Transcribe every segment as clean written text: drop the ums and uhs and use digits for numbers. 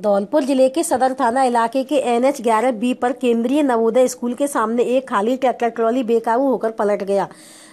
धौलपुर जिले के सदर थाना इलाके के NH 11B पर केंद्रीय नवोदय स्कूल के सामने एक खाली ट्रैक्टर ट्रॉली बेकाबू होकर पलट गया।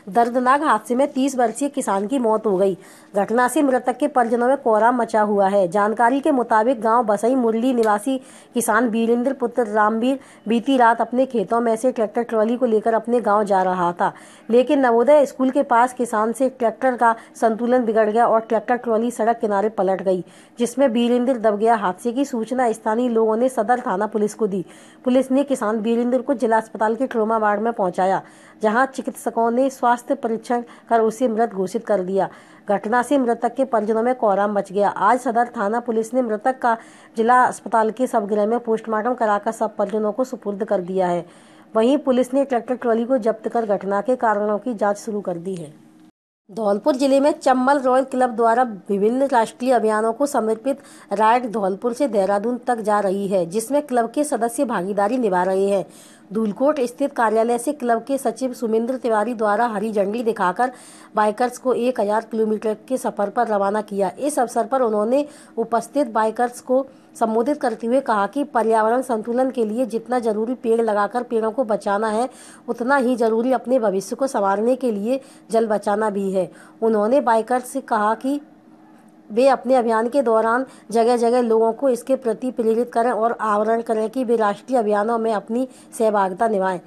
दर्दनाक हादसे में 30 वर्षीय किसान की मौत हो गई। घटना से मृतक के परिजनों में कोहराम मचा हुआ है। जानकारी के मुताबिक गांव बसई मुरली निवासी किसान वीरेंद्र पुत्र रामवीर बीती रात अपने खेतों में से ट्रैक्टर ट्रॉली को लेकर अपने गांव जा रहा था, लेकिन नवोदय स्कूल के पास किसान से ट्रैक्टर का संतुलन बिगड़ गया और ट्रैक्टर ट्रॉली सड़क किनारे पलट गई, जिसमें वीरेंद्र दब गया। हादसे की सूचना स्थानीय लोगों ने सदर थाना पुलिस को दी। पुलिस ने किसान वीरेंद्र को जिला अस्पताल के ट्रॉमा वार्ड में पहुंचाया, जहां चिकित्सकों ने स्वास्थ्य परीक्षण कर उसे मृत घोषित कर दिया। घटना से मृतक के परिजनों में कोहराम मच गया। आज सदर थाना पुलिस ने मृतक का जिला अस्पताल के शवगृह में पोस्टमार्टम कराकर सब परिजनों को सुपुर्द कर दिया है। वहीं पुलिस ने ट्रैक्टर ट्रॉली को जब्त कर घटना के कारणों की जांच शुरू कर दी है। धौलपुर जिले में चम्बल रॉयल क्लब द्वारा विभिन्न राष्ट्रीय अभियानों को समर्पित राइड धौलपुर से देहरादून तक जा रही है, जिसमें क्लब के सदस्य भागीदारी निभा रहे हैं। धूलकोट स्थित कार्यालय से क्लब के सचिव सुमेंद्र तिवारी द्वारा हरी झंडी दिखाकर बाइकर्स को 1000 किलोमीटर के सफर पर रवाना किया। इस अवसर पर उन्होंने उपस्थित बाइकर्स को संबोधित करते हुए कहा कि पर्यावरण संतुलन के लिए जितना जरूरी पेड़ लगाकर पेड़ों को बचाना है, उतना ही जरूरी अपने भविष्य को संवारने के लिए जल बचाना भी है। उन्होंने बाइकर्स से कहा कि वे अपने अभियान के दौरान जगह जगह लोगों को इसके प्रति प्रेरित करें और आह्वान करें कि वे राष्ट्रीय अभियानों में अपनी सहभागिता निभाएं।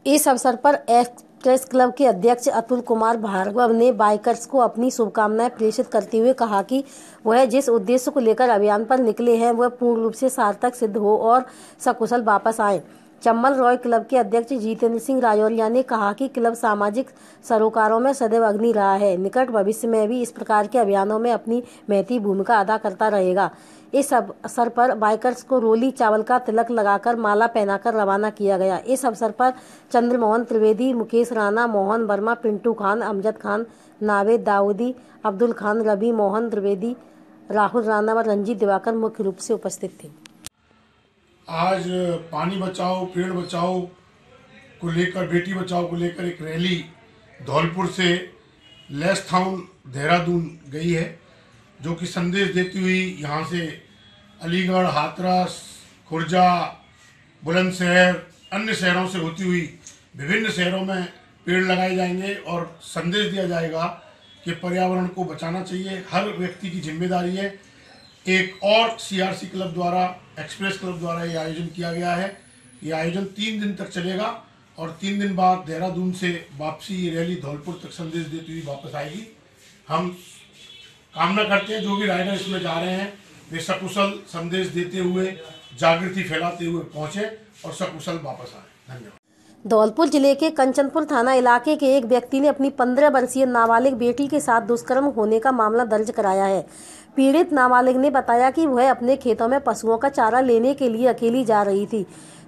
इस अवसर पर एक्सप्रेस क्लब के अध्यक्ष अतुल कुमार भार्गव ने बाइकर्स को अपनी शुभकामनाएं प्रेषित करते हुए कहा कि वह जिस उद्देश्य को लेकर अभियान पर निकले हैं वह पूर्ण रूप से सार्थक सिद्ध हो और सकुशल वापस आए। चम्बल रॉय क्लब के अध्यक्ष जितेंद्र सिंह राजौरिया ने कहा कि क्लब सामाजिक सरोकारों में सदैव अग्रणी रहा है। निकट भविष्य में भी इस प्रकार के अभियानों में अपनी महती भूमिका अदा करता रहेगा। इस अवसर पर बाइकर्स को रोली चावल का तिलक लगाकर माला पहनाकर रवाना किया गया। इस अवसर पर चंद्रमोहन त्रिवेदी, मुकेश राणा, मोहन वर्मा, पिंटू खान, अमजद खान, नावेद दाऊदी, अब्दुल खान, रवि मोहन त्रिवेदी, राहुल राणा व रंजीत दिवाकर मुख्य रूप से उपस्थित थे। आज पानी बचाओ पेड़ बचाओ को लेकर, बेटी बचाओ को लेकर एक रैली धौलपुर से लेस्थाउन देहरादून गई है, जो कि संदेश देती हुई यहाँ से अलीगढ़, हाथरस, खुर्जा, बुलंदशहर, अन्य शहरों से होती हुई विभिन्न शहरों में पेड़ लगाए जाएंगे और संदेश दिया जाएगा कि पर्यावरण को बचाना चाहिए, हर व्यक्ति की जिम्मेदारी है। एक और CRC क्लब द्वारा, एक्सप्रेस क्लब द्वारा ये आयोजन किया गया है। ये आयोजन 3 दिन तक चलेगा और 3 दिन बाद देहरादून से वापसी ये रैली धौलपुर तक संदेश देती हुई वापस आएगी। हम कामना करते हैं जो भी राइडर इसमें जा रहे हैं वे सकुशल संदेश देते हुए, जागृति फैलाते हुए पहुँचे और सकुशल वापस आए। धन्यवाद। धौलपुर जिले के कंचनपुर थाना इलाके के एक व्यक्ति ने अपनी 15 वर्षीय नाबालिग बेटी के साथ दुष्कर्म होने का मामला दर्ज कराया है। पीड़ित नाबालिग ने बताया कि वह अपने खेतों में पशुओं का चारा लेने के लिए अकेली जा रही थी।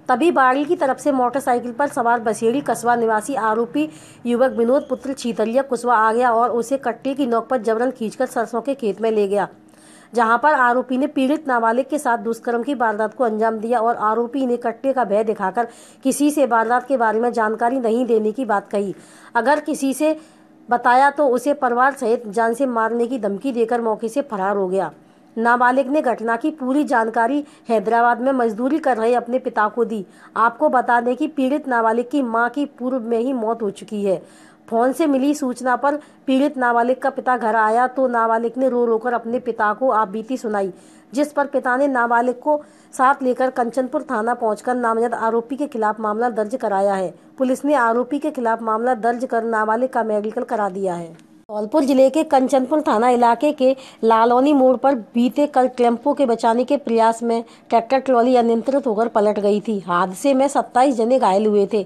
तभी बाड़ी की तरफ से मोटरसाइकिल पर सवार बसेड़ी कस्बा निवासी आरोपी युवक विनोद पुत्र छीतरिया कुशवा आ गया और उसे कट्टे की नोक पर जबरन खींचकर सरसों के खेत में ले गया, जहां पर आरोपी ने पीड़ित नाबालिग के साथ दुष्कर्म की वारदात को अंजाम दिया और आरोपी ने कट्टे का भय दिखाकर किसी से वारदात के बारे में जानकारी नहीं देने की बात कही। अगर किसी से बताया तो उसे परिवार सहित जान से मारने की धमकी देकर मौके से फरार हो गया। नाबालिग ने घटना की पूरी जानकारी हैदराबाद में मजदूरी कर रहे अपने पिता को दी। आपको बता दें कि पीड़ित नाबालिग की मां की पूर्व में ही मौत हो चुकी है। फोन से मिली सूचना पर पीड़ित नाबालिग का पिता घर आया तो नाबालिग ने रो रोकर अपने पिता को आपबीती सुनाई, जिस पर पिता ने नाबालिग को साथ लेकर कंचनपुर थाना पहुंचकर नामजद आरोपी के खिलाफ मामला दर्ज कराया है। पुलिस ने आरोपी के खिलाफ मामला दर्ज कर नाबालिग का मेडिकल करा दिया है। धौलपुर जिले के कंचनपुर थाना इलाके के लालौनी मोड़ पर बीते कल टेम्पो के बचाने के प्रयास में ट्रैक्टर ट्रॉली अनियंत्रित होकर पलट गई थी। हादसे में 27 जने घायल हुए थे।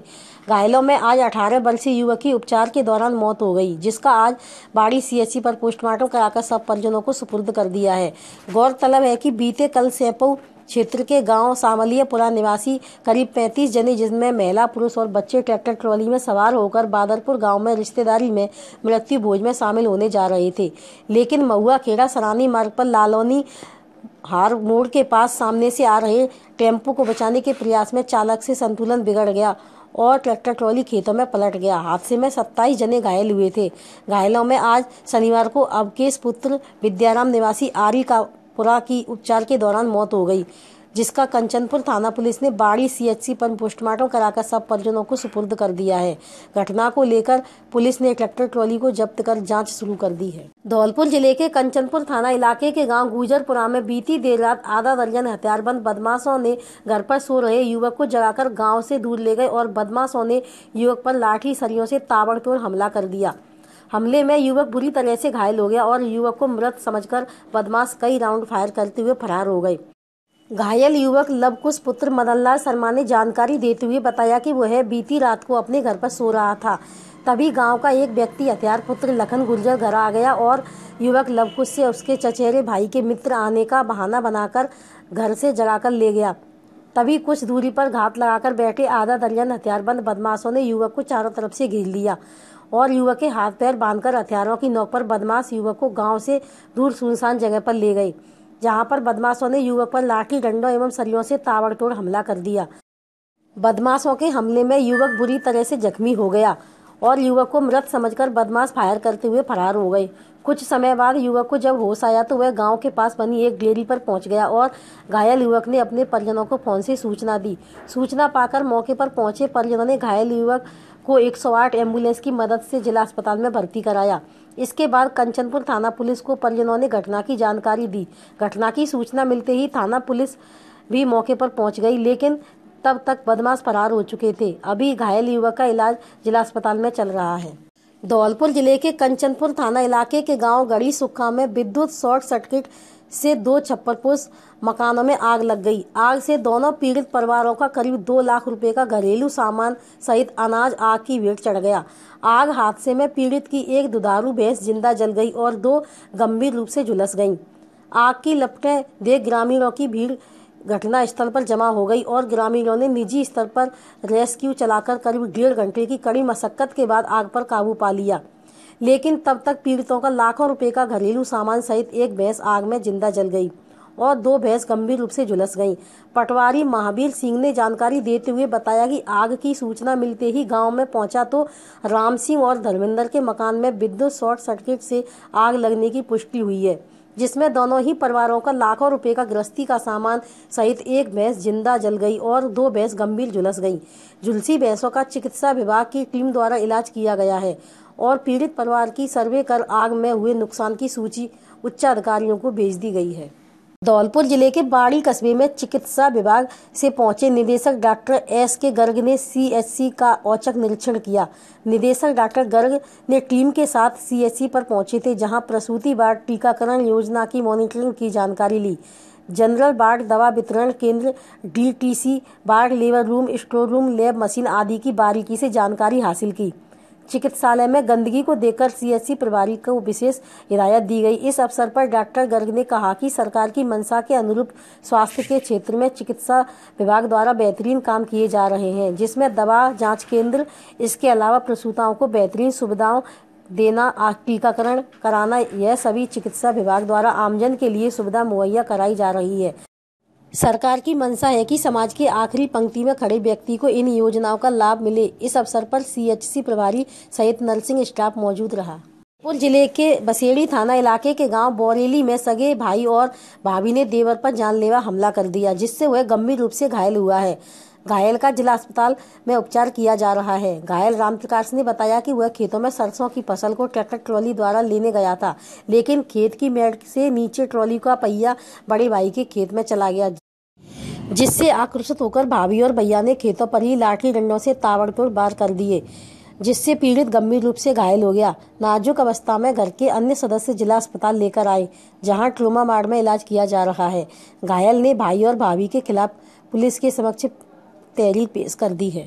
घायलों में आज 18 वर्षीय युवक की उपचार के दौरान मौत हो गई, जिसका आज बाड़ी CHC पर पोस्टमार्टम कराकर सब परिजनों को सुपुर्द कर दिया है। गौरतलब है कि बीते कल सेपऊ क्षेत्र के गांव सामलियापुरा निवासी करीब 35 जने, जिसमें महिला, पुरुष और बच्चे ट्रैक्टर ट्रॉली में सवार होकर बादरपुर गांव में रिश्तेदारी में मृत्यु भोज में शामिल होने जा रहे थे, लेकिन महुआ खेड़ा सरानी मार्ग पर लालौनी हार मोड़ के पास सामने से आ रहे टेम्पो को बचाने के प्रयास में चालक से संतुलन बिगड़ गया और ट्रैक्टर ट्रॉली खेतों में पलट गया। हादसे में 27 जने घायल हुए थे। घायलों में आज शनिवार को अवकेश पुत्र विद्याराम निवासी आरी का पुरा की उपचार के दौरान मौत हो गई, जिसका कंचनपुर थाना पुलिस ने बाड़ी CHC पर पोस्टमार्टम कराकर सब परिजनों को सुपुर्द कर दिया है। घटना को लेकर पुलिस ने ट्रैक्टर ट्रॉली को जब्त कर जांच शुरू कर दी है। धौलपुर जिले के कंचनपुर थाना इलाके के गांव गुजरपुरा में बीती देर रात आधा दर्जन हथियारबंद बदमाशों ने घर पर सो रहे युवक को जगाकर गाँव से दूर ले गए और बदमाशों ने युवक पर लाठी सरियों से ताबड़तोड़ हमला कर दिया। हमले में युवक बुरी तरह से घायल हो गया और युवक को मृत समझकर बदमाश कई राउंड फायर करते हुए फरार हो गए। घायल युवक लवकुश पुत्र मदनलाल शर्मा ने जानकारी देते हुए बताया कि वह बीती रात को अपने घर पर सो रहा था। तभी गांव का एक व्यक्ति हथियार पुत्र लखन गुर्जर घर आ गया और युवक लवकुश से उसके चचेरे भाई के मित्र आने का बहाना बनाकर घर से जगाकर ले गया। तभी कुछ दूरी पर घात लगाकर बैठे आधा दर्जन हथियारबंद बदमाशों ने युवक को चारों तरफ से घेर लिया और युवक के हाथ पैर बांधकर हथियारों की नोक पर बदमाश युवक को गांव से दूर सुनसान जगह पर ले गए, जहां पर बदमाशों ने युवक पर लाठी डंडों एवं सरियों से ताबड़तोड़ हमला कर दिया। बदमाशों के हमले में युवक बुरी तरह से जख्मी हो गया और युवक को मृत समझकर बदमाश फायर करते हुए फरार हो गए। कुछ समय बाद युवक को जब होश आया तो वह गांव के पास बनी एक डेयरी पर पहुंच गया और घायल युवक ने अपने परिजनों को फोन से सूचना दी। सूचना पाकर मौके पर पहुंचे परिजनों ने घायल युवक को 108 एम्बुलेंस की मदद से जिला अस्पताल में भर्ती कराया। इसके बाद कंचनपुर थाना पुलिस को परिजनों ने घटना की जानकारी दी। घटना की सूचना मिलते ही थाना पुलिस भी मौके पर पहुंच गई, लेकिन तब तक बदमाश फरार हो चुके थे। अभी घायल युवक का इलाज जिला अस्पताल में चल रहा है। धौलपुर जिले के कंचनपुर थाना इलाके के गांव गढ़ी सुखा में विद्युत शॉर्ट सर्किट से 2 छप्परपोश मकानों में आग लग गई। आग से दोनों पीड़ित परिवारों का करीब 2 लाख रुपए का घरेलू सामान सहित अनाज आग की भेंट चढ़ गया। आग हादसे में पीड़ित की एक दुधारू भैंस जिंदा जल गई और 2 गंभीर रूप से झुलस गईं। आग की लपटें देख ग्रामीणों की भीड़ घटना स्थल पर जमा हो गई और ग्रामीणों ने निजी स्तर पर रेस्क्यू चलाकर करीब 1.5 घंटे की कड़ी मशक्कत के बाद आग पर काबू पा लिया, लेकिन तब तक पीड़ितों का लाखों रुपए का घरेलू सामान सहित एक भैंस आग में जिंदा जल गई और 2 भैंस गंभीर रूप से झुलस गईं। पटवारी महावीर सिंह ने जानकारी देते हुए बताया कि आग की सूचना मिलते ही गांव में पहुंचा तो राम सिंह और धर्मेंद्र के मकान में विद्युत शॉर्ट सर्किट से आग लगने की पुष्टि हुई है, जिसमें दोनों ही परिवारों का लाखों रुपए का गृहस्थी का सामान सहित एक भैंस जिंदा जल गई और 2 भैंस गंभीर झुलस गई। झुलसी भैंसों का चिकित्सा विभाग की टीम द्वारा इलाज किया गया है और पीड़ित परिवार की सर्वे कर आग में हुए नुकसान की सूची उच्च अधिकारियों को भेज दी गई है। धौलपुर जिले के बाड़ी कस्बे में चिकित्सा विभाग से पहुंचे निदेशक डॉक्टर S.K. गर्ग ने CHC का औचक निरीक्षण किया। निदेशक डॉक्टर गर्ग ने टीम के साथ CHC पर पहुंचे थे, जहां प्रसूति वार्ड टीकाकरण योजना की मॉनिटरिंग की जानकारी ली। जनरल वार्ड, दवा वितरण केंद्र, DTC ward, labour room, store room, lab machine आदि की बारीकी से जानकारी हासिल की। चिकित्सालय में गंदगी को देखकर CHC प्रभारी को विशेष हिदायत दी गई। इस अवसर पर डॉक्टर गर्ग ने कहा कि सरकार की मंशा के अनुरूप स्वास्थ्य के क्षेत्र में चिकित्सा विभाग द्वारा बेहतरीन काम किए जा रहे हैं, जिसमें दवा जांच केंद्र, इसके अलावा प्रसूताओं को बेहतरीन सुविधाओं देना, टीकाकरण कराना, यह सभी चिकित्सा विभाग द्वारा आमजन के लिए सुविधा मुहैया कराई जा रही है। सरकार की मंशा है कि समाज की आखिरी पंक्ति में खड़े व्यक्ति को इन योजनाओं का लाभ मिले। इस अवसर पर CHC प्रभारी सहित नर्सिंग स्टाफ मौजूद रहा। धौलपुर जिले के बसेड़ी थाना इलाके के गांव बोरेली में सगे भाई और भाभी ने देवर पर जानलेवा हमला कर दिया, जिससे वह गंभीर रूप से घायल हुआ है। घायल का जिला अस्पताल में उपचार किया जा रहा है। घायल रामप्रकाश ने बताया कि वह खेतों में सरसों की फसल को ट्रैक्टर ट्रॉली द्वारा लेने गया था, लेकिन खेत की मेड़ से नीचे ट्रॉली का पहिया बड़े भाई के खेत में चला गया, जिससे आक्रोशित होकर भाभी और भैया ने खेतों पर ही लाठी डंडों से ताबड़तोड़ वार कर दिए, जिससे पीड़ित गंभीर रूप से घायल हो गया। नाजुक अवस्था में घर के अन्य सदस्य जिला अस्पताल लेकर आए, जहां ट्रोमा वार्ड में इलाज किया जा रहा है। घायल ने भाई और भाभी के खिलाफ पुलिस के समक्ष तहरीर पेश कर दी है।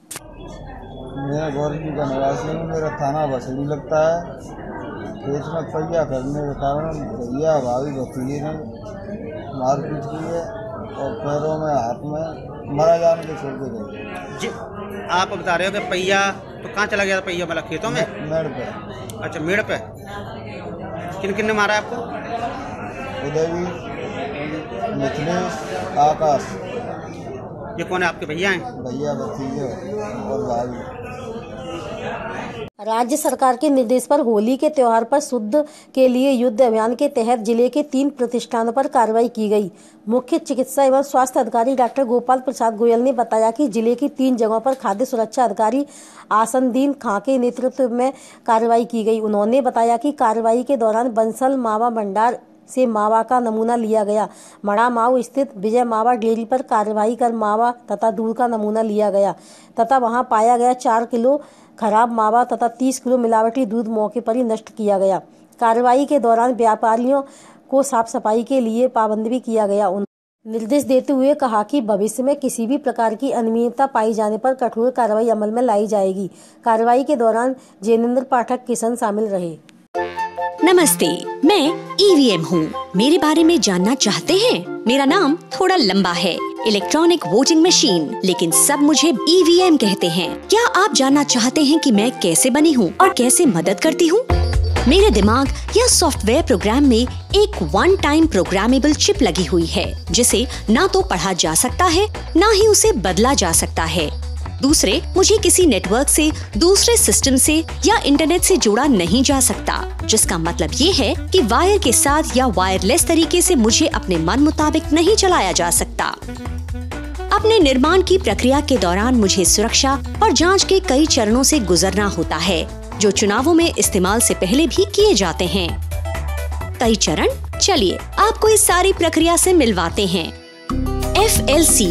मैं गौरवी का निवासी हूँ। मेरा थाना बसेड़ी लगता है। खेत में पहिया करने के कारण भैया भाभी भतीजे ने मारपीट की है और पैरों में, हाथ में मरा जाने के छोड़ के गए। जी, आप बता रहे हो कि पहिया तो कहाँ चला गया था? पहिया मतलब खेतों में, मेड़ पे। अच्छा, मेड़ पे। किन किन ने मारा आपको? उदयवीर, मिथिलेश, आकाश। ये कौन है? आपके भैया हैं? भैया, भतीजे और भाभी। राज्य सरकार के निर्देश पर होली के त्योहार पर शुद्ध के लिए युद्ध अभियान के तहत जिले के 3 प्रतिष्ठानों पर कार्रवाई की गई। मुख्य चिकित्सा एवं स्वास्थ्य अधिकारी डॉक्टर गोपाल प्रसाद गोयल ने बताया कि जिले की 3 जगहों पर खाद्य सुरक्षा अधिकारी आसनदीन खां के नेतृत्व में कार्रवाई की गई। उन्होंने बताया कि कार्रवाई के दौरान बंसल मावा भंडार से मावा का नमूना लिया गया। मड़ा माऊ स्थित विजय मावा डेयरी पर कार्रवाई कर मावा तथा दूध का नमूना लिया गया तथा वहां पाया गया 4 किलो खराब मावा तथा 30 किलो मिलावटी दूध मौके पर ही नष्ट किया गया। कार्रवाई के दौरान व्यापारियों को साफ सफाई के लिए पाबंद भी किया गया। निर्देश देते हुए कहा कि भविष्य में किसी भी प्रकार की अनियमितता पाई जाने पर कठोर कार्रवाई अमल में लाई जाएगी। कार्रवाई के दौरान जैनेन्द्र पाठक किशन शामिल रहे। नमस्ते, मैं ईवीएम हूँ। मेरे बारे में जानना चाहते हैं? मेरा नाम थोड़ा लंबा है, इलेक्ट्रॉनिक वोटिंग मशीन, लेकिन सब मुझे ईवीएम कहते हैं। क्या आप जानना चाहते हैं कि मैं कैसे बनी हूँ और कैसे मदद करती हूँ? मेरे दिमाग या सॉफ्टवेयर प्रोग्राम में एक वन टाइम प्रोग्रामेबल चिप लगी हुई है, जिसे ना तो पढ़ा जा सकता है, ना ही उसे बदला जा सकता है। दूसरे, मुझे किसी नेटवर्क से, दूसरे सिस्टम से या इंटरनेट से जोड़ा नहीं जा सकता, जिसका मतलब ये है कि वायर के साथ या वायरलेस तरीके से मुझे अपने मन मुताबिक नहीं चलाया जा सकता। अपने निर्माण की प्रक्रिया के दौरान मुझे सुरक्षा और जांच के कई चरणों से गुजरना होता है, जो चुनावों में इस्तेमाल से पहले भी किए जाते हैं। कई चरण, चलिए आपको इस सारी प्रक्रिया से मिलवाते हैं। FLC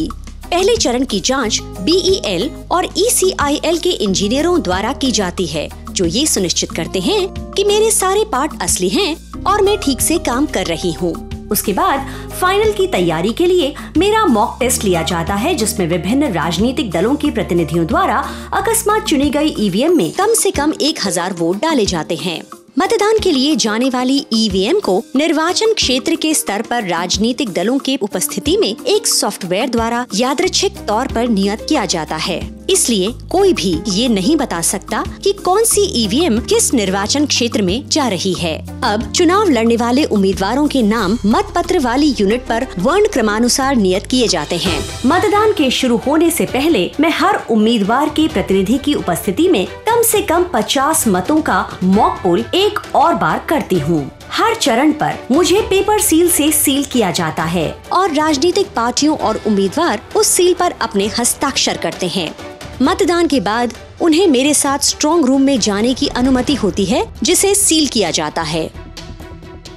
पहले चरण की जांच BEL और ECIL के इंजीनियरों द्वारा की जाती है, जो ये सुनिश्चित करते हैं कि मेरे सारे पार्ट असली हैं और मैं ठीक से काम कर रही हूँ। उसके बाद फाइनल की तैयारी के लिए मेरा मॉक टेस्ट लिया जाता है, जिसमें विभिन्न राजनीतिक दलों के प्रतिनिधियों द्वारा अकस्मात चुनी गई EVM में कम से कम 1000 वोट डाले जाते हैं। मतदान के लिए जाने वाली EVM को निर्वाचन क्षेत्र के स्तर पर राजनीतिक दलों के उपस्थिति में एक सॉफ्टवेयर द्वारा यादृच्छिक तौर पर नियत किया जाता है। इसलिए कोई भी ये नहीं बता सकता कि कौन सी EVM किस निर्वाचन क्षेत्र में जा रही है। अब चुनाव लड़ने वाले उम्मीदवारों के नाम मतपत्र वाली यूनिट पर वर्ण क्रमानुसार नियत किए जाते हैं। मतदान के शुरू होने से पहले मैं हर उम्मीदवार के प्रतिनिधि की उपस्थिति में कम से कम 50 मतों का मॉक पोल एक और बार करती हूँ। हर चरण पर मुझे पेपर सील से सील किया जाता है और राजनीतिक पार्टियों और उम्मीदवार उस सील पर अपने हस्ताक्षर करते हैं। मतदान के बाद उन्हें मेरे साथ स्ट्रांग रूम में जाने की अनुमति होती है, जिसे सील किया जाता है।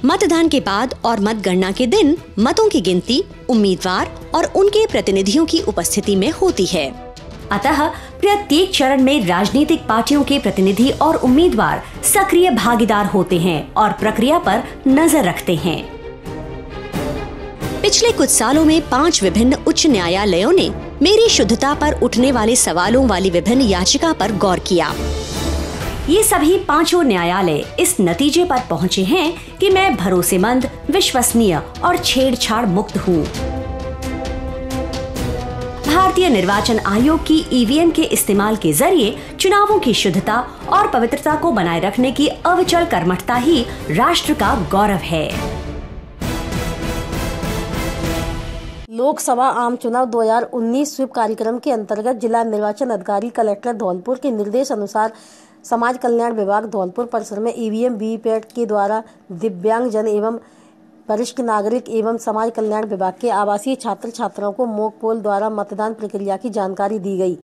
मतदान के बाद और मतगणना के दिन मतों की गिनती उम्मीदवार और उनके प्रतिनिधियों की उपस्थिति में होती है। अतः प्रत्येक चरण में राजनीतिक पार्टियों के प्रतिनिधि और उम्मीदवार सक्रिय भागीदार होते हैं और प्रक्रिया पर नजर रखते हैं। पिछले कुछ सालों में 5 विभिन्न उच्च न्यायालयों ने मेरी शुद्धता पर उठने वाले सवालों वाली विभिन्न याचिका पर गौर किया। ये सभी 5 न्यायालय इस नतीजे पर पहुँचे हैं कि मैं भरोसेमंद, विश्वसनीय और छेड़छाड़ मुक्त हूँ। भारतीय निर्वाचन आयोग की EVM के इस्तेमाल के जरिए चुनावों की शुद्धता और पवित्रता को बनाए रखने की अविचल कर्मठता ही राष्ट्र का गौरव है। लोकसभा आम चुनाव 2019 स्वीप कार्यक्रम के अंतर्गत जिला निर्वाचन अधिकारी कलेक्टर धौलपुर के निर्देश अनुसार समाज कल्याण विभाग धौलपुर परिसर में EVM वीवीपैट के द्वारा दिव्यांगजन एवं वरिष्ठ नागरिक एवं समाज कल्याण विभाग के आवासीय छात्र छात्राओं को मॉक पोल द्वारा मतदान प्रक्रिया की जानकारी दी गई,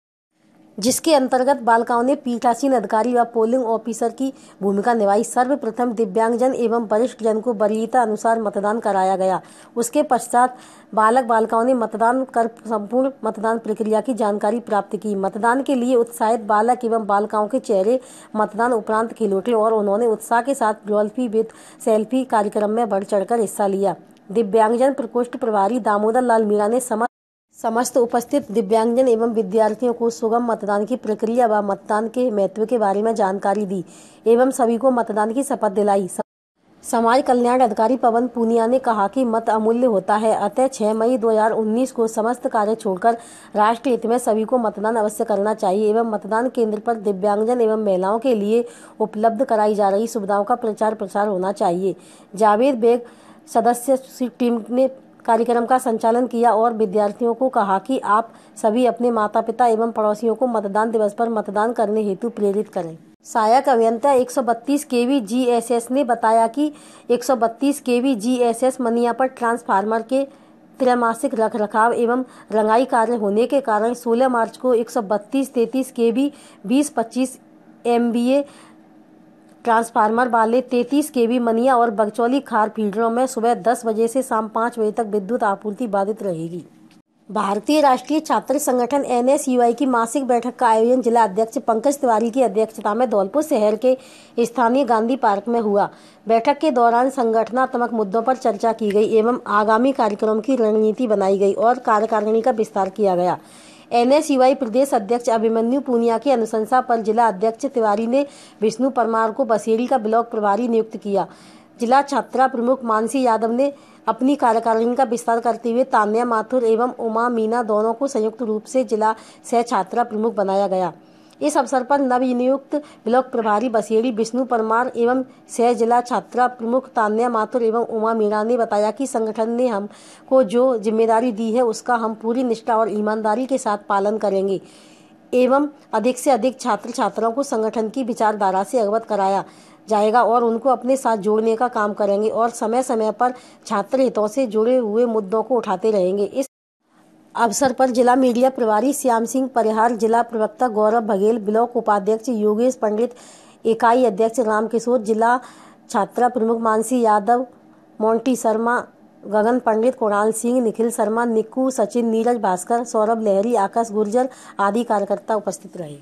जिसके अंतर्गत बालिकाओं ने पीठासीन अधिकारी व पोलिंग ऑफिसर की भूमिका निभाई। सर्वप्रथम दिव्यांगजन एवं वरिष्ठ जन को वरीयता अनुसार मतदान कराया गया। उसके पश्चात बालक बालिकाओं ने मतदान कर संपूर्ण मतदान प्रक्रिया की जानकारी प्राप्त की। मतदान के लिए उत्साहित बालक एवं बालिकाओं के चेहरे मतदान उपरांत खिल उठे और उन्होंने उत्साह के साथ डॉल्फी विद सेल्फी कार्यक्रम में बढ़ चढ़कर हिस्सा लिया। दिव्यांगजन प्रकोष्ठ प्रभारी दामोदर लाल मीणा ने समस्त उपस्थित दिव्यांगजन एवं विद्यार्थियों को सुगम मतदान की प्रक्रिया व मतदान के महत्व के बारे में जानकारी दी एवं सभी को मतदान की शपथ दिलाई। समाज कल्याण अधिकारी पवन पूनिया ने कहा कि मत अमूल्य होता है, अतः 6 मई 2019 को समस्त कार्य छोड़कर राष्ट्र हित में सभी को मतदान अवश्य करना चाहिए एवं मतदान केंद्र पर दिव्यांगजन एवं महिलाओं के लिए उपलब्ध कराई जा रही सुविधाओं का प्रचार प्रसार होना चाहिए। जावेद बेग सदस्य टीम ने कार्यक्रम का संचालन किया और विद्यार्थियों को कहा कि आप सभी अपने माता पिता एवं पड़ोसियों को मतदान दिवस पर मतदान करने हेतु प्रेरित करें। सहायक अभियंता 132 केवी GSS ने बताया कि 132 केवी GSS मनिया पर ट्रांसफार्मर के त्रैमासिक रखरखाव एवं रंगाई कार्य होने के कारण 16 मार्च को 132-33 केवी 20-25 MVA ट्रांसफार्मर वाले 33 केवी मनिया और बगचौली खार फीडरों में सुबह 10 बजे से शाम 5 बजे तक विद्युत आपूर्ति बाधित रहेगी। भारतीय राष्ट्रीय छात्र संगठन NSUI की मासिक बैठक का आयोजन जिला अध्यक्ष पंकज तिवारी की अध्यक्षता में धौलपुर शहर के स्थानीय गांधी पार्क में हुआ। बैठक के दौरान संगठनात्मक मुद्दों पर चर्चा की गई एवं आगामी कार्यक्रम की रणनीति बनाई गई और कार्यकारिणी का विस्तार किया गया। NSUI प्रदेश अध्यक्ष अभिमन्यु पूनिया की अनुशंसा पर जिला अध्यक्ष तिवारी ने विष्णु परमार को बसेड़ी का ब्लॉक प्रभारी नियुक्त किया। जिला छात्रा प्रमुख मानसी यादव ने अपनी कार्यकारिणी का विस्तार करते हुए तान्या माथुर एवं उमा मीना दोनों को संयुक्त रूप से जिला सह छात्रा प्रमुख बनाया गया। इस अवसर पर नवनियुक्त ब्लॉक प्रभारी बसेड़ी विष्णु परमार एवं सह जिला छात्रा प्रमुख तान्या माथुर एवं उमा मीणा ने बताया कि संगठन ने हमको जो जिम्मेदारी दी है उसका हम पूरी निष्ठा और ईमानदारी के साथ पालन करेंगे एवं अधिक से अधिक छात्र छात्राओं को संगठन की विचारधारा से अवगत कराया जाएगा और उनको अपने साथ जोड़ने का काम करेंगे और समय समय पर छात्र हितों से जुड़े हुए मुद्दों को उठाते रहेंगे। इस अवसर पर जिला मीडिया प्रभारी श्याम सिंह परिहार, जिला प्रवक्ता गौरव बघेल, ब्लॉक उपाध्यक्ष योगेश पंडित, इकाई अध्यक्ष रामकिशोर, जिला छात्रा प्रमुख मानसी यादव, मोंटी शर्मा, गगन पंडित, कुणाल सिंह, निखिल शर्मा, निक्कू, सचिन, नीरज भास्कर, सौरभ लहरी, आकाश गुर्जर आदि कार्यकर्ता उपस्थित रहे।